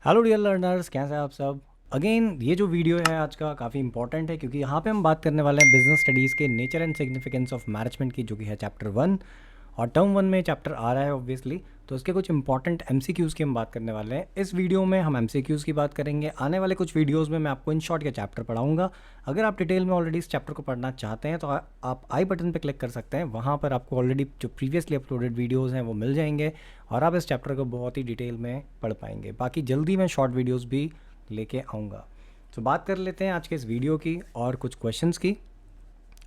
Hello dear learners, कैसे हैं आप सब। अगेन ये जो वीडियो है आज का काफ़ी इंपॉर्टेंट है क्योंकि यहाँ पे हम बात करने वाले हैं बिजनेस स्टडीज़ के nature and significance of management की, जो कि है चैप्टर 1। और टर्म 1 में चैप्टर आ रहा है ऑब्वियसली, तो इसके कुछ इंपॉर्टेंट एमसीक्यूज़ की हम बात करने वाले हैं। इस वीडियो में हम एमसीक्यूज़ की बात करेंगे। आने वाले कुछ वीडियोज़ में मैं आपको इन शॉर्ट के चैप्टर पढ़ाऊंगा। अगर आप डिटेल में ऑलरेडी इस चैप्टर को पढ़ना चाहते हैं तो आप आई बटन पर क्लिक कर सकते हैं। वहाँ पर आपको ऑलरेडी जो प्रीवियसली अपलोडेड वीडियोज़ हैं वो मिल जाएंगे और आप इस चैप्टर को बहुत ही डिटेल में पढ़ पाएंगे। बाकी जल्दी मैं शॉर्ट वीडियोज़ भी लेके आऊँगा। तो बात कर लेते हैं आज के इस वीडियो की और कुछ क्वेश्चंस की।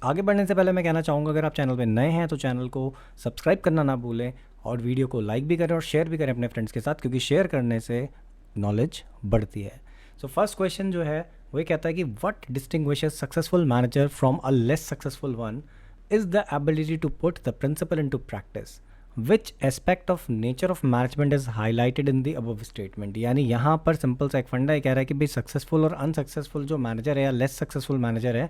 आगे बढ़ने से पहले मैं कहना चाहूँगा, अगर आप चैनल पे नए हैं तो चैनल को सब्सक्राइब करना ना भूलें और वीडियो को लाइक भी करें और शेयर भी करें अपने फ्रेंड्स के साथ, क्योंकि शेयर करने से नॉलेज बढ़ती है। सो फर्स्ट क्वेश्चन जो है वो ये कहता है कि what distinguishes successful manager from a less successful one is the ability to put the principle into practice. Which aspect of nature of management is highlighted in the above statement. यानी यहाँ पर सिंपल सा एक फंडा ये कह रहा है कि भाई सक्सेसफुल और अनसक्सेसफुल जो मैनेजर है या लेस सक्सेसफुल मैनेजर है,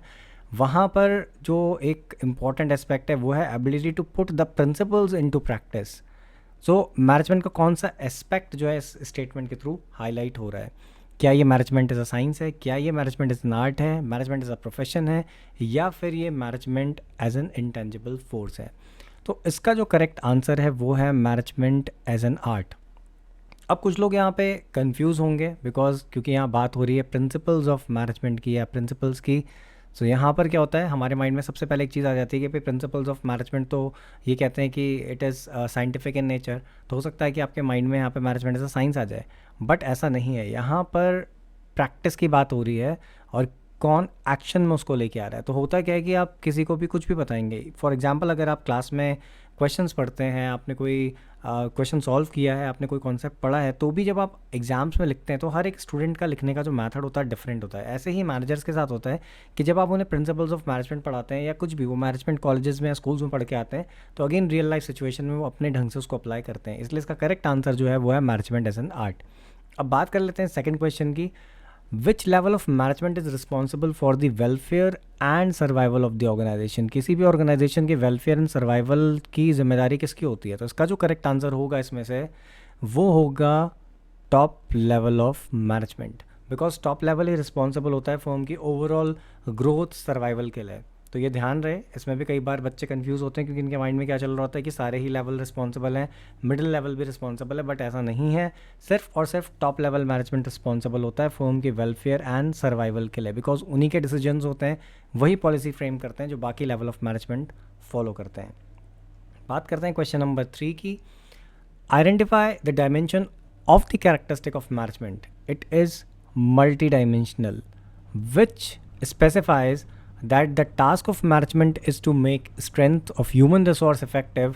वहाँ पर जो एक इम्पॉर्टेंट एस्पेक्ट है वो है ability to put the principles into practice. So management का कौन सा एस्पेक्ट जो है इस स्टेटमेंट के थ्रू हाईलाइट हो रहा है? क्या ये मैनेजमेंट एज अ साइंस है, क्या ये मैनेजमेंट एज एन आर्ट है, मैनेजमेंट एज अ प्रोफेशन है, या फिर ये management as an intangible force है? तो इसका जो करेक्ट आंसर है वो है मैनेजमेंट एज एन आर्ट। अब कुछ लोग यहाँ पे कंफ्यूज होंगे क्योंकि यहाँ बात हो रही है प्रिंसिपल्स ऑफ मैनेजमेंट की या प्रिंसिपल्स की। सो यहाँ पर क्या होता है, हमारे माइंड में सबसे पहले एक चीज़ आ जाती है कि भाई प्रिंसिपल्स ऑफ मैनेजमेंट, तो ये कहते हैं कि it is scientific in nature. तो हो सकता है कि आपके माइंड में यहाँ पे मैनेजमेंट ऐसा साइंस आ जाए, बट ऐसा नहीं है। यहाँ पर प्रैक्टिस की बात हो रही है और कौन एक्शन में उसको लेके आ रहा है। तो होता क्या है कि आप किसी को भी कुछ भी बताएंगे। फॉर एग्जांपल, अगर आप क्लास में क्वेश्चंस पढ़ते हैं, आपने कोई क्वेश्चन सॉल्व किया है, आपने कोई कॉन्सेप्ट पढ़ा है, तो भी जब आप एग्जाम्स में लिखते हैं तो हर एक स्टूडेंट का लिखने का जो मेथड होता है डिफरेंट होता है। ऐसे ही मैनेजर्स के साथ होता है कि जब आप उन्हें प्रिंसिपल्स ऑफ मैनेजमेंट पढ़ाते हैं या कुछ भी, वो मैनेजमेंट कॉलेजेस में या स्कूल्स में पढ़ के आते हैं, तो अगेन रियल लाइफ सिचुएशन में वो अपने ढंग से उसको अप्लाई करते हैं। इसलिए इसका करेक्ट आंसर जो है वो है मैनेजमेंट एज एन आर्ट। अब बात कर लेते हैं सेकंड क्वेश्चन की। Which level of management is responsible for the welfare and survival of the organisation. किसी भी ऑर्गेनाइजेशन के वेलफेयर एंड सर्वाइवल की जिम्मेदारी किसकी होती है? तो इसका जो करेक्ट आंसर होगा इसमें से वो होगा top level of management, because top level he responsible होता है फर्म की ओवरऑल ग्रोथ सर्वाइवल के लिए। तो ये ध्यान रहे, इसमें भी कई बार बच्चे कंफ्यूज होते हैं क्योंकि इनके माइंड में क्या चल रहा होता है कि सारे ही लेवल रिस्पॉन्सिबल हैं, मिडिल लेवल भी रिस्पॉन्सिबल है, बट ऐसा नहीं है। सिर्फ और सिर्फ टॉप लेवल मैनेजमेंट रिस्पॉन्सिबल होता है फर्म के वेलफेयर एंड सर्वाइवल के लिए, बिकॉज उन्हीं के डिसीजंस होते हैं, वही पॉलिसी फ्रेम करते हैं जो बाकी लेवल ऑफ मैनेजमेंट फॉलो करते हैं। बात करते हैं क्वेश्चन नंबर 3 की। Identify the dimension of the characteristic of management. It is multidimensional, which specifies that the task of management is to make strength of human resource effective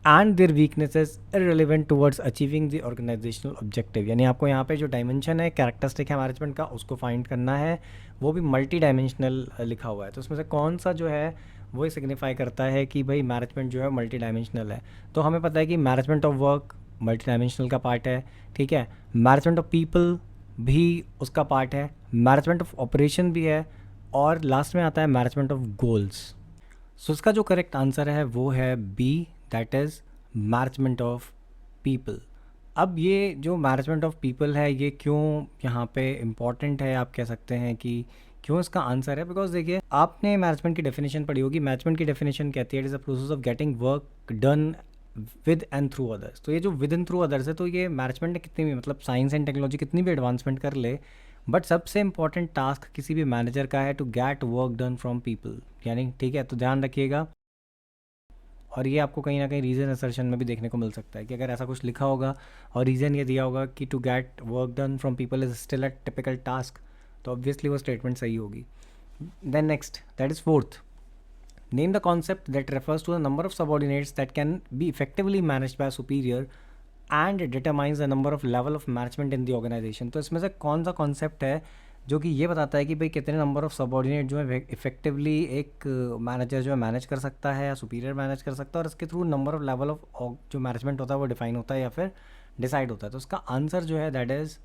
and their weaknesses irrelevant towards achieving the organizational objective। यानी आपको यहाँ पे जो dimension है, characteristic है management का, उसको find करना है। वो भी मल्टी डायमेंशनल लिखा हुआ है, तो उसमें से कौन सा जो है वो सिग्निफाई करता है कि भाई मैनेजमेंट जो है मल्टी डायमेंशनल है। तो हमें पता है कि management of work multi dimensional का पार्ट है, ठीक है। मैनेजमेंट ऑफ पीपल भी उसका पार्ट है, मैनेजमेंट ऑफ ऑपरेशन भी है, और लास्ट में आता है मैनेजमेंट ऑफ गोल्स। सो इसका जो करेक्ट आंसर है वो है B, that is management of people. अब ये जो मैनेजमेंट ऑफ पीपल है ये क्यों यहाँ पे इम्पॉर्टेंट है, आप कह सकते हैं कि क्यों इसका आंसर है। बिकॉज देखिए, आपने मैनेजमेंट की डेफिनेशन पढ़ी होगी। मैनेजमेंट की डेफिनेशन कहती है it is a process of getting work done with and through others. तो ये जो विद एंड थ्रू अदर्स है, तो ये मैनेजमेंट ने कितनी भी, मतलब साइंस एंड टेक्नोलॉजी कितनी भी एडवांसमेंट कर ले, बट सबसे इंपॉर्टेंट टास्क किसी भी मैनेजर का है to get work done from people. यानी ठीक है, तो ध्यान रखिएगा। और ये आपको कहीं ना कहीं रीज़न असर्शन में भी देखने को मिल सकता है कि अगर ऐसा कुछ लिखा होगा और रीज़न ये दिया होगा कि to get work done from people is still a typical task, तो ऑब्वियसली वो स्टेटमेंट सही होगी। Then next, that is fourth. Name the concept that refers to the number of subordinates that can be effectively managed by a superior and determines the number of level of management in the organization। तो इसमें से कौन सा concept है जो कि ये बताता है कि भाई कितने नंबर ऑफ सबॉर्डिनेट जो है इफेक्टिवली एक मैनेजर जो है मैनेज कर सकता है या सुपीरियर मैनेज कर सकता है, और इसके through number of level of जो मैनेजमेंट होता है वो डिफाइन होता है या फिर डिसाइड होता है। तो उसका आंसर जो है that is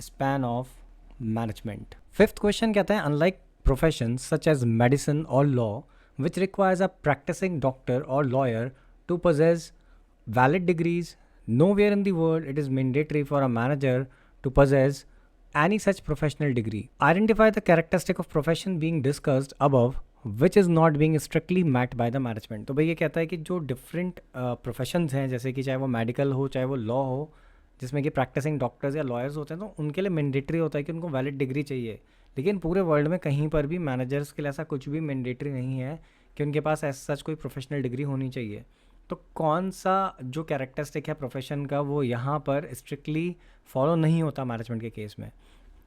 span of management. Fifth question कहता है, unlike profession such as medicine और law which requires a practicing doctor or lawyer to possess valid degrees, nowhere in the world it is mandatory for a manager to possess any such professional degree. Identify the characteristic of profession being discussed above which is not being strictly met by the management. तो भाई ये कहता है कि जो different professions हैं, जैसे कि चाहे वो मेडिकल हो चाहे वो लॉ हो, जिसमें कि प्रैक्टिसिंग डॉक्टर्स या लॉयर्स होते हैं, तो उनके लिए मैंडेटरी होता है कि उनको वैलिड डिग्री चाहिए। लेकिन पूरे वर्ल्ड में कहीं पर भी मैनेजर्स के लिए ऐसा कुछ भी मैंडेटरी नहीं है कि उनके पास ऐसा सच कोई प्रोफेशनल डिग्री होनी चाहिए। तो कौन सा जो कैरेक्टरिस्टिक है प्रोफेशन का वो यहाँ पर स्ट्रिक्टली फॉलो नहीं होता मैनेजमेंट के केस में,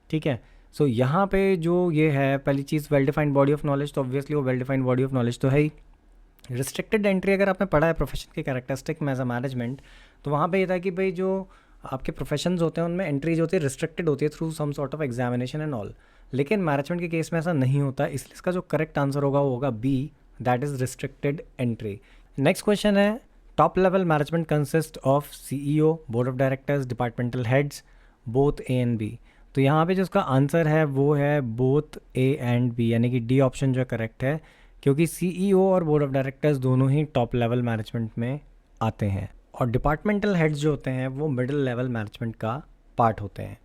ठीक है। सो यहाँ पे जो ये है पहली चीज़ well defined body of knowledge, तो ऑब्वियसली वो well defined body of knowledge तो है ही। रिस्ट्रिक्टेड एंट्री अगर आपने पढ़ा है प्रोफेशन के कैरेक्टरिस्टिक में एज अ मैनेजमेंट, तो वहाँ पे ये था कि भाई जो आपके प्रोफेशंस होते हैं उनमें एंट्री जो होती है रिस्ट्रिक्टेड होती है through some sort of examination and all. लेकिन मैनेजमेंट के केस में ऐसा नहीं होता, इसलिए इसका जो करेक्ट आंसर होगा वो होगा B, that is restricted entry. Next question है top level management consist of CEO, board of directors, departmental heads, both A and B। तो यहाँ पे जो उसका आंसर है वो है बोथ A एंड B, यानी कि डी ऑप्शन जो है करेक्ट है, क्योंकि CEO और बोर्ड ऑफ डायरेक्टर्स दोनों ही टॉप लेवल मैनेजमेंट में आते हैं और डिपार्टमेंटल हेड्स जो होते हैं वो मिडिल लेवल मैनेजमेंट का पार्ट होते हैं।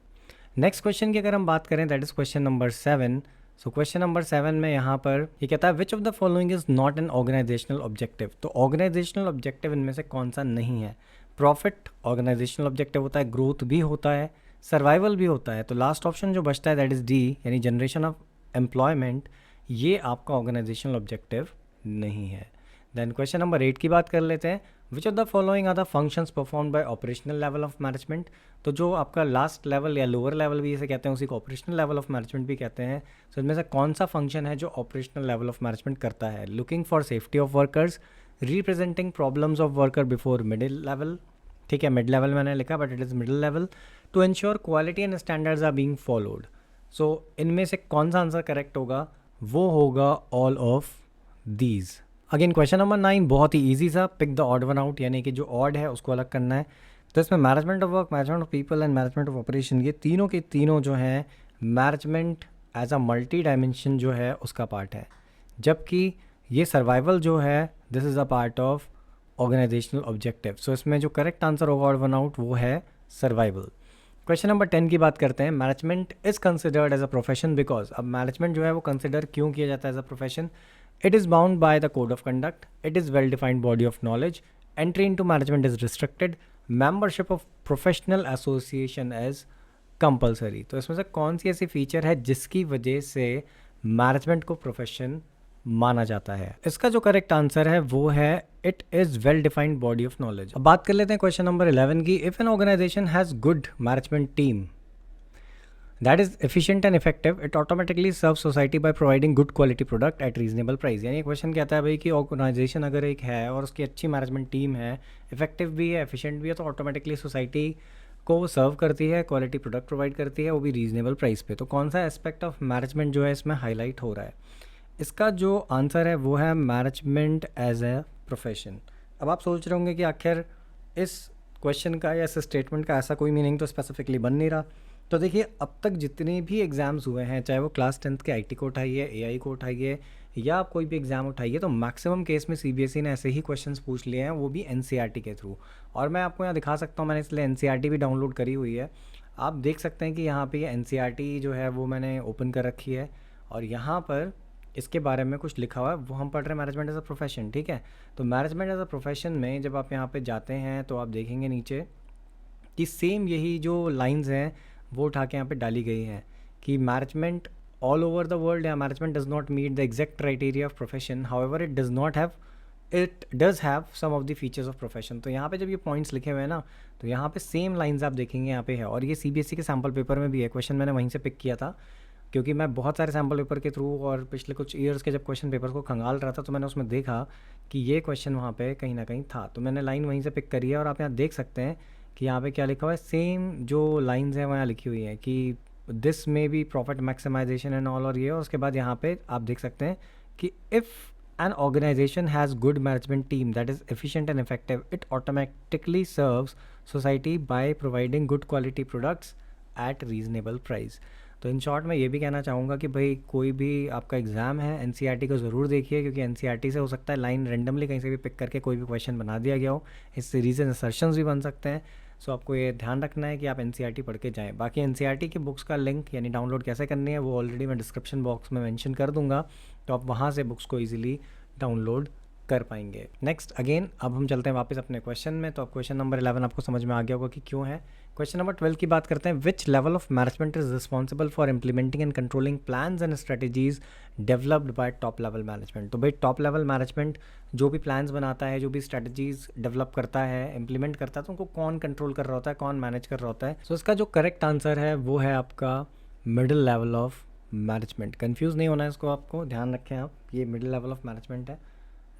नेक्स्ट क्वेश्चन की अगर हम बात करें that is question number 7। So question number 7 में यहाँ पर ये कहता है which of the following is not an organisational objective. तो ऑर्गेनाइजेशनल ऑब्जेक्टिव इनमें से कौन सा नहीं है। प्रॉफिट ऑर्गेनाइजेशनल ऑब्जेक्टिव होता है, ग्रोथ भी होता है, सर्वाइवल भी होता है। तो लास्ट ऑप्शन जो बचता है दैट इज़ डी, यानी जनरेशन ऑफ एम्प्लॉयमेंट, ये आपका ऑर्गेनाइजेशनल ऑब्जेक्टिव नहीं है। देन क्वेश्चन नंबर 8 की बात कर लेते हैं which of the following are the functions perform by operational level of management. तो जो आपका लास्ट लेवल या लोअर लेवल भी इसे कहते हैं, उसी को ऑपरेशनल लेवल ऑफ मैनेजमेंट भी कहते हैं। सो इनमें से कौन सा फंक्शन है जो ऑपरेशनल लेवल ऑफ मैनेजमेंट करता है। Looking for safety of workers, representing problems of worker before middle level, ठीक है मिड लेवल मैंने लिखा but it is middle level, to ensure quality and standards are being followed. So इनमें से कौन सा आंसर करेक्ट होगा, वो होगा all of these. Again question number 9 बहुत ही ईजी सा, pick the odd one out, यानी कि जो ऑड है उसको अलग करना है। तो इसमें management of work, management of people and management of operation, ये तीनों के तीनों जो हैं management as a multi dimension जो है उसका पार्ट है, जबकि ये सर्वाइवल जो है this is a part of organisational objective. So इसमें जो करेक्ट आंसर होगा ऑड वन आउट वो है सर्वाइवल। क्वेश्चन नंबर 10 की बात करते हैं management is considered as a profession because. अब मैनेजमेंट जो है वो कंसिडर क्यों किया जाता है as a profession. It is bound by the code of conduct. It is well-defined body of knowledge. Entry into management is restricted. Membership of professional association is compulsory. तो इसमें से कौन सी ऐसी फीचर है जिसकी वजह से मैनेजमेंट को प्रोफेशन माना जाता है। इसका जो करेक्ट आंसर है वो है it is well defined body of knowledge. अब बात कर लेते हैं क्वेश्चन नंबर 11 की। If an organisation has good management team that is efficient and effective, it automatically serves society by providing good quality product at reasonable price। यानी question कहता है भाई कि ऑर्गेनाइजेशन अगर एक है और उसकी अच्छी मैनेजमेंट टीम है, इफेक्टिव भी है, एफिशिएंट भी है, तो ऑटोमेटिकली सोसाइटी को सर्व करती है, क्वालिटी प्रोडक्ट प्रोवाइड करती है, वो भी रीजनेबल प्राइस पे। तो कौन सा एस्पेक्ट ऑफ मैनेजमेंट जो है इसमें हाईलाइट हो रहा है। इसका जो आंसर है वो है मैनेजमेंट एज ए प्रोफेशन। अब आप सोच रहे होंगे कि आखिर इस क्वेश्चन का या इस स्टेटमेंट का ऐसा कोई मीनिंग तो स्पेसिफिकली बन नहीं रहा। तो देखिए अब तक जितने भी एग्ज़ाम्स हुए हैं, चाहे वो क्लास 10th के IT को उठाइए, AI को उठाइए, या आप कोई भी एग्ज़ाम उठाइए, तो मैक्सिमम केस में CBSE ने ऐसे ही क्वेश्चंस पूछ लिए हैं, वो भी NCERT के थ्रू। और मैं आपको यहाँ दिखा सकता हूँ, मैंने इसलिए NCERT भी डाउनलोड करी हुई है। आप देख सकते हैं कि यहाँ पे ये NCERT जो है वो मैंने ओपन कर रखी है और यहाँ पर इसके बारे में कुछ लिखा हुआ है, वो हम पढ़ रहे हैं मैनेजमेंट एज अ प्रोफेशन, ठीक है। तो मैनेजमेंट एज अ प्रोफेशन में जब आप यहाँ पर जाते हैं तो आप देखेंगे नीचे कि सेम यही जो लाइन्स हैं वो उठा के यहाँ पे डाली गई है कि management all over the world या management does not meet the exact criteria of profession, however it does have some of the features of profession. तो यहाँ पे जब ये पॉइंट्स लिखे हुए हैं ना, तो यहाँ पे सेम लाइंस आप देखेंगे यहाँ पे है, और ये CBSE के सैम्पल पेपर में भी है। क्वेश्चन मैंने वहीं से पिक किया था क्योंकि मैं बहुत सारे सैम्पल पेपर के थ्रू और पिछले कुछ ईयर्स के जब क्वेश्चन पेपर को खंगाल रहा था तो मैंने उसमें देखा कि ये क्वेश्चन वहाँ पे कहीं ना कहीं था, तो मैंने लाइन वहीं से पिक करी है। और आप यहाँ देख सकते हैं कि यहाँ पे क्या लिखा हुआ है, सेम जो लाइंस हैं वहाँ लिखी हुई हैं कि दिस में B profit maximisation and all, और ये, और उसके बाद यहाँ पे आप देख सकते हैं कि if an organisation has good management team that is efficient and effective, it automatically serves society by providing good quality products at reasonable price. तो इन शॉर्ट मैं ये भी कहना चाहूँगा कि भाई कोई भी आपका एग्ज़ाम है NCERT को ज़रूर देखिए, क्योंकि NCERT से हो सकता है लाइन रेंडमली कहीं से भी पिक करके कोई भी क्वेश्चन बना दिया गया हो, इससे रीजन असर्शंस भी बन सकते हैं। सो आपको ये ध्यान रखना है कि आप एनसीईआरटी पढ़ के जाएँ। बाकी एनसीईआरटी की बुक्स का लिंक यानी डाउनलोड कैसे करनी है वो ऑलरेडी मैं डिस्क्रिप्शन बॉक्स में मेंशन कर दूँगा, तो आप वहाँ से बुक्स को ईज़िली डाउनलोड कर पाएंगे। नेक्स्ट अगेन अब हम चलते हैं वापस अपने क्वेश्चन में। तो अब क्वेश्चन नंबर 11 आपको समझ में आ गया होगा कि क्यों है। क्वेश्चन नंबर 12 की बात करते हैं। विच level of management is responsible for implementing and controlling plans and strategies developed by top level management. तो भाई टॉप लेवल मैनेजमेंट जो भी प्लान्स बनाता है, जो भी स्ट्रेटजीज डेवलप करता है, इंप्लीमेंट करता है, तो उनको कौन कंट्रोल कर रहा होता है, कौन मैनेज कर रहा होता है। सो इसका जो करेक्ट आंसर है वो है आपका middle level of management. Confuse नहीं होना है इसको, आपको ध्यान रखें आप, ये मिडिल लेवल ऑफ मैनेजमेंट है।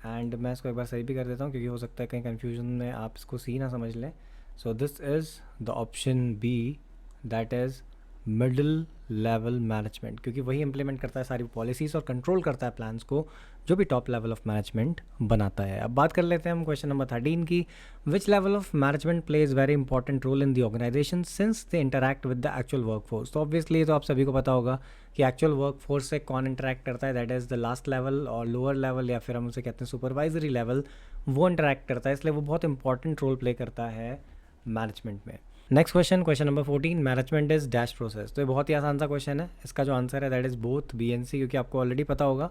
एंड मैं इसको एक बार सही भी कर देता हूँ क्योंकि हो सकता है कहीं कन्फ्यूजन में आप इसको सी ना समझ लें। So this is the option B, that is middle level management, क्योंकि वही इंप्लीमेंट करता है सारी पॉलिसीज़ और कंट्रोल करता है प्लान्स को जो भी टॉप लेवल ऑफ मैनेजमेंट बनाता है। अब बात कर लेते हैं हम क्वेश्चन नंबर 13 की। Which level of management plays very important role in the organisation since they interact with the actual work force. तो ऑब्वियसली तो आप सभी को पता होगा कि एक्चुअल वर्क फोर्स से कौन इंटरैक्ट करता है, that is the last level और लोअर लेवल, या फिर हम उसे कहते हैं सुपरवाइजरी लेवल, वो इंटरैक्ट करता है, इसलिए वो बहुत इंपॉर्टेंट रोल प्ले करता है मैनेजमेंट में। Next question, question number 14, management is dash process. तो ये बहुत ही आसान सा क्वेश्चन है। इसका जो आंसर है that is both B and C, क्योंकि आपको ऑलरेडी पता होगा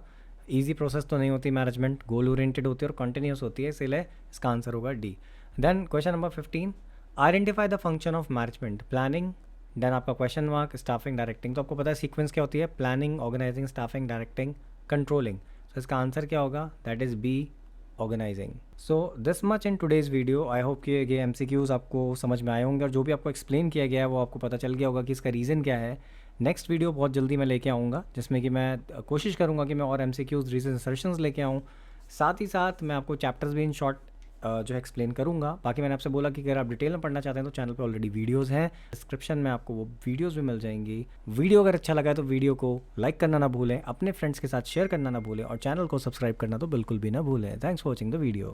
ईजी प्रोसेस तो नहीं होती मैनेजमेंट, गोल ओरिएंटेड होती है और कंटिन्यूस होती है, इसलिए इसका आंसर होगा D. Then question number 15, identify the function of management, planning, then आपका क्वेश्चन मार्क, स्टाफिंग, डायरेक्टिंग। तो आपको पता है सीक्वेंस क्या होती है, planning, organising, staffing, directing, controlling. तो इसका आंसर क्या होगा, that is B, organising. So this much in today's video. I hope कि ये MCQs आपको समझ में आए होंगे और जो भी आपको एक्सप्लेन किया गया है वो आपको पता चल गया होगा कि इसका रीज़न क्या है। नेक्स्ट वीडियो बहुत जल्दी मैं लेके आऊँगा जिसमें कि मैं कोशिश करूँगा कि मैं और MCQs, रीजन इंसर्शंस लेके आऊँ। साथ ही साथ मैं आपको चैप्टर्स भी इन शॉर्ट जो है एक्सप्लेन करूँगा। बाकी मैंने आपसे बोला कि अगर आप डिटेल में पढ़ना चाहते हैं तो चैनल पे ऑलरेडी वीडियोस हैं, डिस्क्रिप्शन में आपको वो वीडियोस भी मिल जाएंगी। वीडियो अगर अच्छा लगा है तो वीडियो को लाइक करना ना भूलें, अपने फ्रेंड्स के साथ शेयर करना ना भूलें और चैनल को सब्सक्राइब करना तो बिल्कुल भी ना भूलें। Thanks for watching the video.